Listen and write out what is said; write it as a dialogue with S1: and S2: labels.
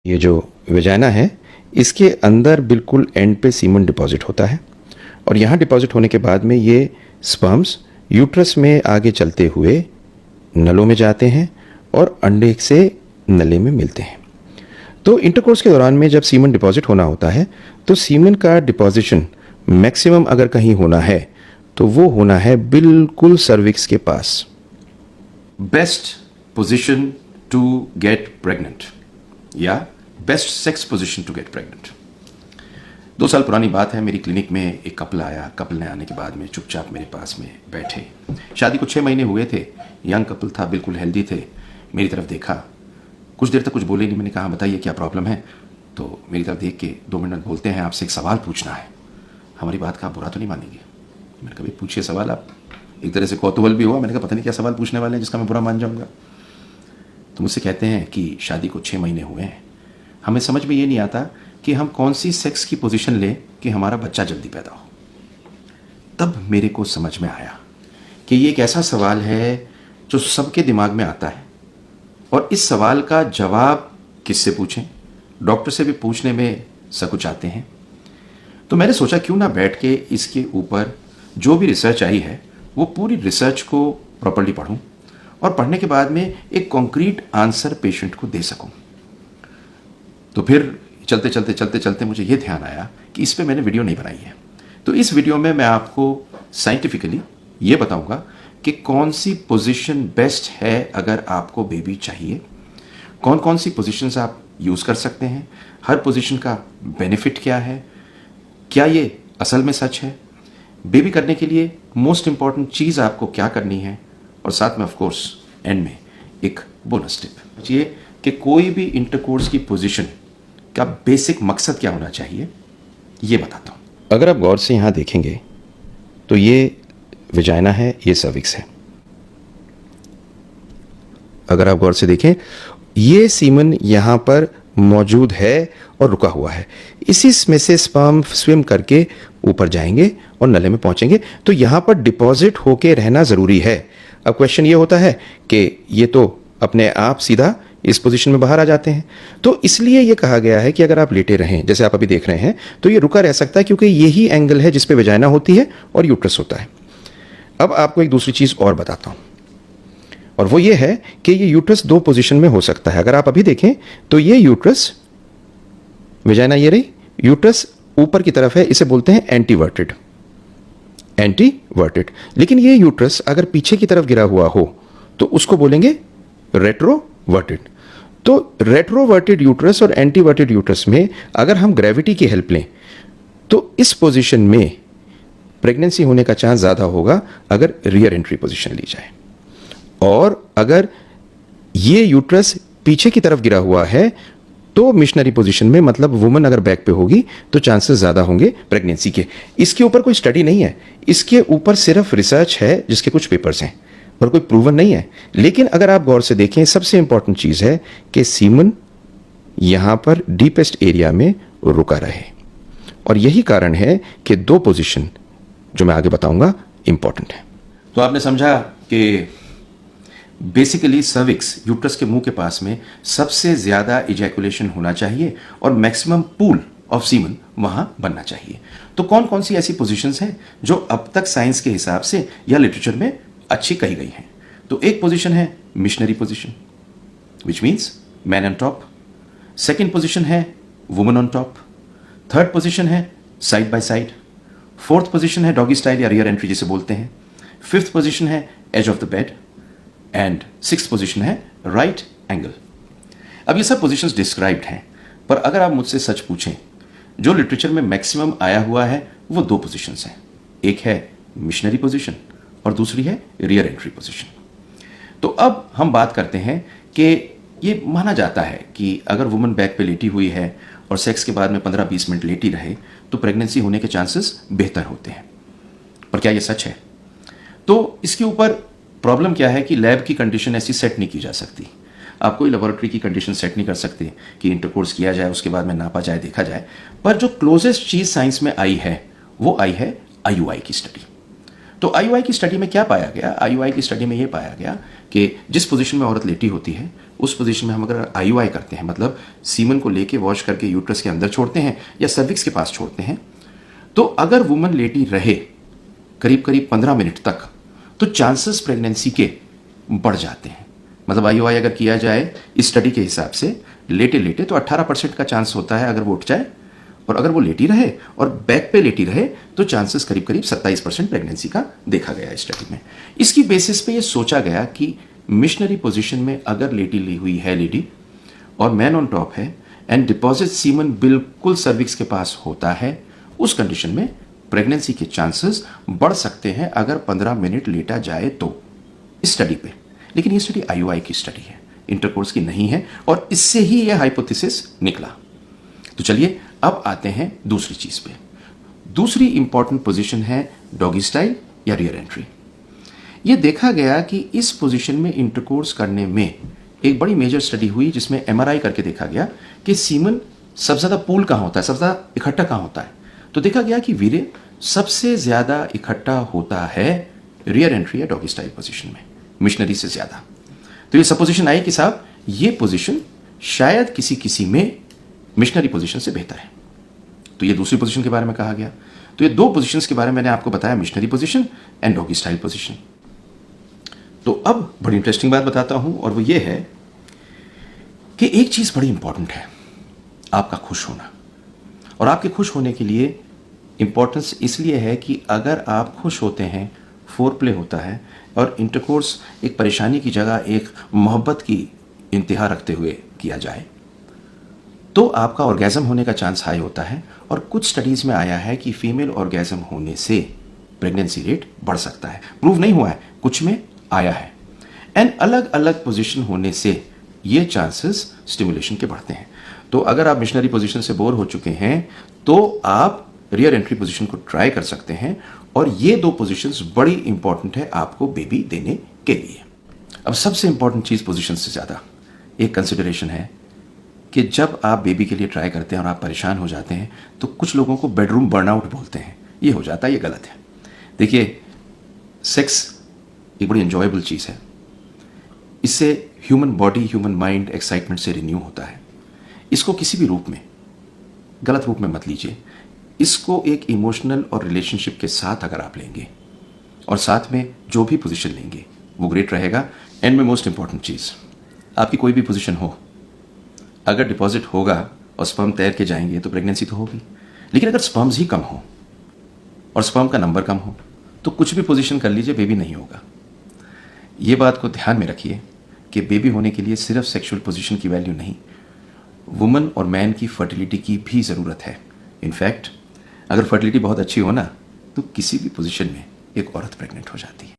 S1: ये जो वेजाइना है इसके अंदर बिल्कुल एंड पे सीमन डिपॉजिट होता है और यहाँ डिपॉजिट होने के बाद में ये स्पर्म्स यूट्रस में आगे चलते हुए नलों में जाते हैं और अंडे से नले में मिलते हैं। तो इंटरकोर्स के दौरान में जब सीमन डिपॉजिट होना होता है तो सीमन का डिपॉजिशन मैक्सिमम अगर कहीं होना है तो वो होना है बिल्कुल सर्विक्स के पास।
S2: Best position to get pregnant या best sex position to get pregnant. 2 साल पुरानी बात है, मेरी क्लिनिक में एक कपल आया। कपल ने आने के बाद में चुपचाप मेरे पास में बैठे। शादी को 6 महीने हुए थे, यंग कपल था, बिल्कुल हेल्दी थे। मेरी तरफ देखा, कुछ देर तक कुछ बोले नहीं। मैंने कहा बताइए क्या प्रॉब्लम है। तो मेरी तरफ देख के 2 मिनट बोलते हैं आपसे एक सवाल पूछना है। हमारी बात का बुरा तो नहीं मानेंगे। मैंने कहा पूछिए सवाल आप। एक तरह से कौतूहल भी हुआ। मैंने कहा पता नहीं क्या सवाल पूछने वाले हैं जिसका मैं बुरा मान जाऊँगा। तो मुझसे कहते हैं कि शादी को 6 महीने हुए हैं, हमें समझ में ये नहीं आता कि हम कौन सी सेक्स की पोजीशन लें कि हमारा बच्चा जल्दी पैदा हो। तब मेरे को समझ में आया कि ये एक ऐसा सवाल है जो सबके दिमाग में आता है और इस सवाल का जवाब किससे पूछें, डॉक्टर से भी पूछने में सकुचाते हैं। तो मैंने सोचा क्यों ना बैठ के इसके ऊपर जो भी रिसर्च आई है वो पूरी रिसर्च को प्रॉपर्ली पढूं और पढ़ने के बाद में एक कॉन्क्रीट आंसर पेशेंट को दे सकूं। तो फिर चलते चलते मुझे ये ध्यान आया कि इस पे मैंने वीडियो नहीं बनाई है। तो इस वीडियो में मैं आपको साइंटिफिकली ये बताऊंगा कि कौन सी पोजीशन बेस्ट है अगर आपको बेबी चाहिए, कौन कौन सी पोजीशंस आप यूज़ कर सकते हैं, हर पोजीशन का बेनिफिट क्या है, क्या ये असल में सच है, बेबी करने के लिए मोस्ट इंपॉर्टेंट चीज़ आपको क्या करनी है, और साथ में ऑफ कोर्स एंड में एक बोनस टिप। सोचिए कि कोई भी इंटरकोर्स की पोजीशन का बेसिक मकसद क्या होना चाहिए, ये बताता हूँ।
S1: अगर आप गौर से यहाँ देखेंगे तो ये वेजाइना है, ये सर्विक्स है। अगर आप गौर से देखें ये सीमन यहाँ पर मौजूद है और रुका हुआ है। इसी में से स्पर्म स्विम करके ऊपर जाएंगे और नले में पहुंचेंगे। तो यहाँ पर डिपॉजिट होके रहना ज़रूरी है। अब क्वेश्चन ये होता है कि ये तो अपने आप सीधा इस पोजीशन में बाहर आ जाते हैं। तो इसलिए ये कहा गया है कि अगर आप लेटे रहें जैसे आप अभी देख रहे हैं तो ये रुका रह सकता है, क्योंकि यही एंगल है जिस पे वेजाइना होती है और यूट्रस होता है। अब आपको एक दूसरी चीज़ और बताता हूँ, और वो ये है कि ये यूट्रस 2 पोजीशन में हो सकता है। अगर आप अभी देखें तो ये यूट्रस, वेजाइना ये रही, यूट्रस ऊपर की तरफ है, इसे बोलते हैं एंटीवर्टेड। एंटीवर्टेड। लेकिन ये यूट्रस अगर पीछे की तरफ गिरा हुआ हो तो उसको बोलेंगे रेट्रोवर्टेड। तो रेट्रोवर्टेड यूट्रस और एंटीवर्टेड यूट्रस में अगर हम ग्रेविटी की हेल्प लें तो इस पोजीशन में प्रेगनेंसी होने का चांस ज़्यादा होगा अगर रियर एंट्री पोजीशन ली जाए। और अगर ये यूट्रस पीछे की तरफ गिरा हुआ है तो मिशनरी पोजीशन में, मतलब वुमन अगर बैक पे होगी तो चांसेस ज़्यादा होंगे प्रेगनेंसी के। इसके ऊपर कोई स्टडी नहीं है, इसके ऊपर सिर्फ रिसर्च है जिसके कुछ पेपर्स हैं और कोई प्रूवन नहीं है। लेकिन अगर आप गौर से देखें सबसे इंपॉर्टेंट चीज़ है कि सीमन यहाँ पर डीपेस्ट एरिया में रुका रहे, और यही कारण है कि 2 पोजीशन जो मैं आगे बताऊंगा इंपॉर्टेंट है।
S2: तो आपने समझा कि बेसिकली सर्विक्स, यूट्रस के मुंह के पास में सबसे ज़्यादा इजैकुलेशन होना चाहिए और मैक्सिमम पूल ऑफ सीमन वहाँ बनना चाहिए। तो कौन कौन सी ऐसी पोजीशंस हैं जो अब तक साइंस के हिसाब से या लिटरेचर में अच्छी कही गई हैं। तो एक पोजीशन है missionary position, which means man on top. Second position है woman on top. Third position है side by side. Fourth position है डॉगी स्टाइल या रियर एंट्री जिसे बोलते हैं। फिफ्थ पोजीशन है edge of the bed and sixth position है right angle. अब ये सब पोजीशंस डिस्क्राइब्ड हैं, पर अगर आप मुझसे सच पूछें जो लिटरेचर में मैक्सिमम आया हुआ है वो 2 पोजीशंस हैं। एक है मिशनरी पोजीशन और दूसरी है रियर एंट्री पोजीशन। तो अब हम बात करते हैं कि ये माना जाता है कि अगर वुमन बैक पे लेटी हुई है और सेक्स के बाद में 15-20 मिनट लेटी रहे तो प्रेगनेंसी होने के चांसेस बेहतर होते हैं। पर क्या ये सच है? तो इसके ऊपर प्रॉब्लम क्या है कि लैब की कंडीशन ऐसी सेट नहीं की जा सकती। आप कोई लेबोरेटरी की कंडीशन सेट नहीं कर सकते कि इंटरकोर्स किया जाए, उसके बाद में नापा जाए, देखा जाए। पर जो क्लोजेस्ट चीज़ साइंस में आई है वो आई है IUI की स्टडी। तो आईयूआई की स्टडी में क्या पाया गया? आईयूआई की स्टडी में ये पाया गया कि जिस पोजीशन में औरत लेटी होती है उस पोजीशन में हम अगर आईयूआई करते हैं, मतलब सीमन को लेके वॉश करके यूट्रस के अंदर छोड़ते हैं या सर्विक्स के पास छोड़ते हैं, तो अगर वुमन लेटी रहे करीब करीब 15 मिनट तक तो चांसेस प्रेगनेंसी के बढ़ जाते हैं। मतलब आईयूआई अगर किया जाए इस स्टडी के हिसाब से लेटे लेटे तो 18% का चांस होता है अगर वो उठ जाए, और अगर वो लेटी रहे और बैक पे लेटी रहे तो चांसेस करीब करीब 27% प्रेगनेंसी का देखा गया है स्टडी में। इसकी बेसिस पे ये सोचा गया कि मिशनरी पोजीशन में अगर लेटी ली हुई है लेडी और मैन ऑन टॉप है एंड डिपॉजिट सीमन बिल्कुल सर्विक्स के पास होता है, उस कंडीशन में प्रेगनेंसी के चांसेस बढ़ सकते हैं अगर 15 मिनट लेटा जाए तो, इस स्टडी पे। लेकिन ये स्टडी आईयूआई की स्टडी है, इंटरकोर्स की नहीं है, और इससे ही यह हाइपोथेसिस निकला। तो चलिए अब आते हैं दूसरी चीज पे। दूसरी इंपॉर्टेंट पोजीशन है डॉगी स्टाइल या रियर एंट्री। यह देखा गया कि इस पोजीशन में इंटरकोर्स करने में एक बड़ी मेजर स्टडी हुई जिसमें एमआरआई करके देखा गया कि सीमन सबसे ज्यादा पूल कहां होता है, सबसे ज्यादा इकट्ठा कहां होता है। तो देखा गया कि वीर्य सबसे ज्यादा इकट्ठा होता है रियर एंट्री या डॉगी स्टाइल पोजीशन में, मिशनरी से ज्यादा। तो ये सपोजिशन आई कि साहब ये पोजीशन शायद किसी किसी में मिशनरी पोजीशन से बेहतर है। तो ये दूसरी पोजीशन के बारे में कहा गया। तो ये दो पोजीशंस के बारे में मैंने आपको बताया, missionary position and doggy style position. तो अब बड़ी इंटरेस्टिंग बात बताता हूं, और वो ये है कि एक चीज बड़ी इंपॉर्टेंट है, आपका खुश होना। और आपके खुश होने के लिए इंपॉर्टेंस इसलिए है कि अगर आप खुश होते हैं, फोर प्ले होता है और इंटरकोर्स एक परेशानी की जगह एक मोहब्बत की इंतहा रखते हुए किया जाए, तो आपका ऑर्गेज़म होने का चांस हाई होता है। और कुछ स्टडीज में आया है कि फीमेल ऑर्गेज़म होने से प्रेगनेंसी रेट बढ़ सकता है। प्रूव नहीं हुआ है, कुछ में आया है। एंड अलग अलग पोजीशन होने से ये चांसेस स्टिमुलेशन के बढ़ते हैं। तो अगर आप मिशनरी पोजीशन से बोर हो चुके हैं तो आप रियर एंट्री पोजीशन को ट्राई कर सकते हैं, और ये दो पोजीशंस बड़ी इंपॉर्टेंट है आपको बेबी देने के लिए। अब सबसे इंपॉर्टेंट चीज पोजीशन से ज्यादा एक कंसिडरेशन है कि जब आप बेबी के लिए ट्राई करते हैं और आप परेशान हो जाते हैं तो कुछ लोगों को बेडरूम बर्नआउट बोलते हैं। ये हो जाता है, ये गलत है। देखिए, सेक्स एक बड़ी एंजॉयबल चीज़ है। इससे human body, human mind excitement से रिन्यू होता है। इसको किसी भी रूप में, गलत रूप में मत लीजिए। इसको एक इमोशनल और रिलेशनशिप के साथ अगर आप लेंगे और साथ में जो भी पोजीशन लेंगे वो ग्रेट रहेगा। एंड में मोस्ट इंपॉर्टेंट चीज़, आपकी कोई भी पोजीशन हो, अगर डिपॉजिट होगा और स्पर्म तैर के जाएंगे तो प्रेगनेंसी तो होगी। लेकिन अगर स्पर्म्स ही कम हो और स्पर्म का नंबर कम हो तो कुछ भी पोजीशन कर लीजिए, बेबी नहीं होगा। ये बात को ध्यान में रखिए कि बेबी होने के लिए सिर्फ सेक्सुअल पोजीशन की वैल्यू नहीं, वुमन और मैन की फर्टिलिटी की भी ज़रूरत है। इनफैक्ट अगर फर्टिलिटी बहुत अच्छी हो ना तो किसी भी पोजीशन में एक औरत प्रेग्नेंट हो जाती है।